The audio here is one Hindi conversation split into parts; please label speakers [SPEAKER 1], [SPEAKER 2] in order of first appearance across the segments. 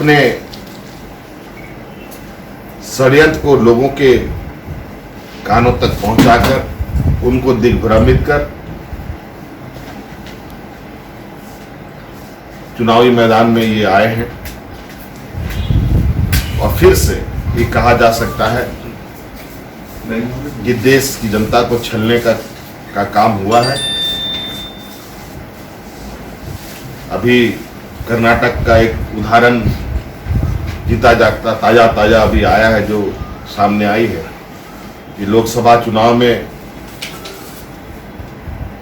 [SPEAKER 1] अपने षड्यंत्र को लोगों के कानों तक पहुंचाकर उनको दिग्भ्रमित कर चुनावी मैदान में ये आए हैं और फिर से ये कहा जा सकता है कि देश की जनता को छलने का काम हुआ है। अभी कर्नाटक का एक उदाहरण जीता जागता ताजा अभी आया है जो सामने आई है कि लोकसभा चुनाव में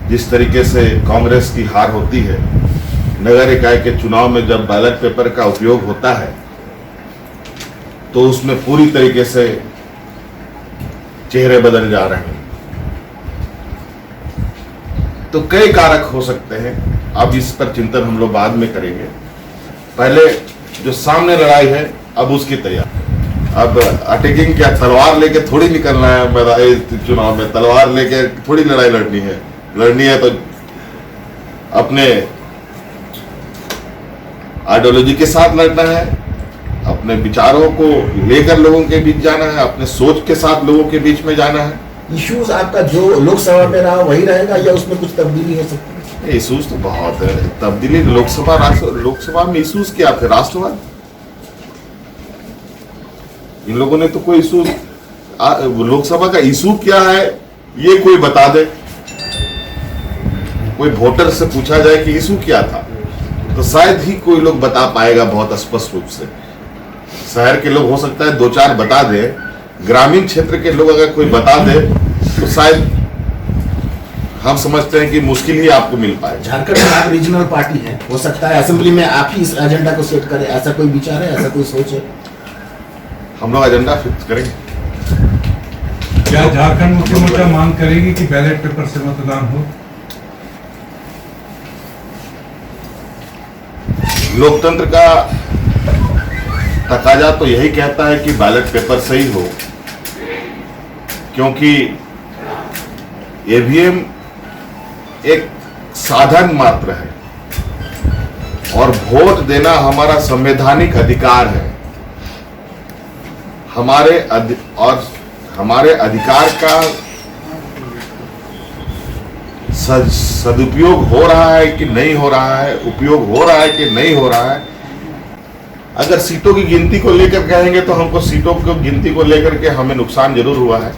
[SPEAKER 1] जिस तरीके से कांग्रेस की हार होती है, नगर इकाई के चुनाव में जब बैलेट पेपर का उपयोग होता है तो उसमें पूरी तरीके से चेहरे बदल जा रहे हैं। तो कई कारक हो सकते हैं, अब इस पर चिंतन हम लोग बाद में करेंगे। पहले जो सामने लड़ाई है अब उसकी तैयारी। अब अटैकिंग क्या तलवार लेके थोड़ी निकलना है चुनाव में, तलवार लेके थोड़ी लड़ाई लड़नी है तो अपने आइडियोलॉजी के साथ लड़ना है, अपने विचारों को लेकर लोगों के बीच जाना है, अपने सोच के साथ लोगों के बीच में जाना है।
[SPEAKER 2] इश्यूज आपका जो लोकसभा में रहा वही रहेगा या उसमें कुछ तब्दीली हो सकती है?
[SPEAKER 1] इश्यूज तो बहुत है, तब्दीली लोकसभा में इश्यूज क्या थे? राष्ट्रवाद। इन लोगों ने तो कोई इशू, लोकसभा का इशू क्या है ये कोई बता दे, कोई वोटर से पूछा जाए कि इशू क्या था तो शायद ही कोई लोग बता पाएगा बहुत स्पष्ट रूप से। शहर के लोग हो सकता है दो चार बता दे, ग्रामीण क्षेत्र के लोग अगर कोई बता दे तो शायद हम समझते हैं कि मुश्किल ही आपको मिल पाए।
[SPEAKER 2] झारखंड में आप रीजनल पार्टी है, हो सकता है असेंबली में आप ही इस एजेंडा को सेट करें, ऐसा कोई विचार है, ऐसा कोई सोच है?
[SPEAKER 1] हम लोग एजेंडा फिक्स करेंगे।
[SPEAKER 3] क्या झारखंड मुक्ति मोर्चा मांग करेगी कि बैलेट पेपर से मतदान हो?
[SPEAKER 1] लोकतंत्र का तकाजा तो यही कहता है कि बैलेट पेपर से ही हो, क्योंकि ईवीएम एक साधन मात्र है और वोट देना हमारा संवैधानिक अधिकार है। हमारे अधिकार का सदुपयोग हो रहा है कि नहीं हो रहा है, उपयोग हो रहा है कि नहीं हो रहा है। अगर सीटों की गिनती को लेकर कहेंगे तो हमको सीटों की गिनती को लेकर के हमें नुकसान जरूर हुआ है,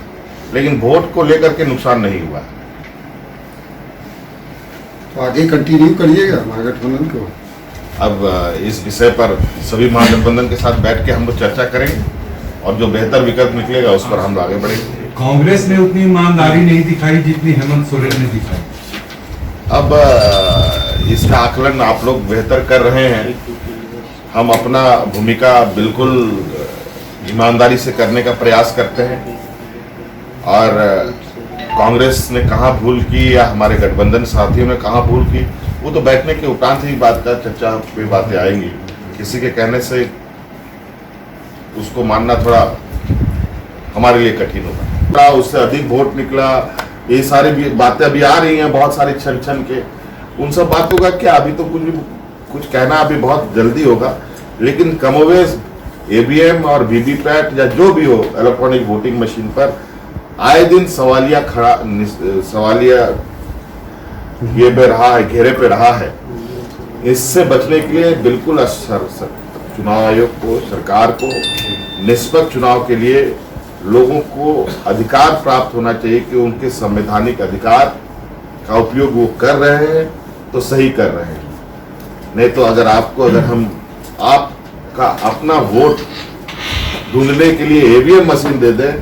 [SPEAKER 1] लेकिन वोट को लेकर के नुकसान नहीं हुआ है।
[SPEAKER 4] तो आगे कंटिन्यू करिएगा महागठबंधन को?
[SPEAKER 1] अब इस विषय पर सभी महागठबंधन के साथ बैठ के हम लोग चर्चा करेंगे और जो बेहतर विकल्प निकलेगा उस पर हम आगे बढ़ेंगे।
[SPEAKER 3] कांग्रेस ने उतनी ईमानदारी नहीं दिखाई जितनी हेमंत सोरेन ने दिखाई।
[SPEAKER 1] अब इसका आकलन आप लोग बेहतर कर रहे हैं। हम अपना भूमिका बिल्कुल ईमानदारी से करने का प्रयास करते हैं और कांग्रेस ने कहाँ भूल की या हमारे गठबंधन साथियों ने कहाँ भूल की, वो तो बैठने के उपरांत ही बात का चर्चा पे बातें आएंगी। किसी के कहने से उसको मानना थोड़ा हमारे लिए कठिन होगा। उससे अधिक वोट निकला, ये सारी बातें अभी आ रही हैं बहुत सारी छन के, उन सब बातों का क्या अभी तो कुछ कहना अभी बहुत जल्दी होगा। लेकिन कमोवेश ईवीएम और वीवीपैट या जो भी हो इलेक्ट्रॉनिक वोटिंग मशीन पर आए दिन सवालिया ये पे रहा है, घेरे पे रहा है। इससे बचने के लिए बिल्कुल चुनाव आयोग को, सरकार को निष्पक्ष चुनाव के लिए लोगों को अधिकार प्राप्त होना चाहिए कि उनके संवैधानिक अधिकार का उपयोग वो कर रहे हैं तो सही कर रहे हैं। नहीं तो अगर हम आपका अपना वोट ढूंढने के लिए ईवीएम मशीन दे दें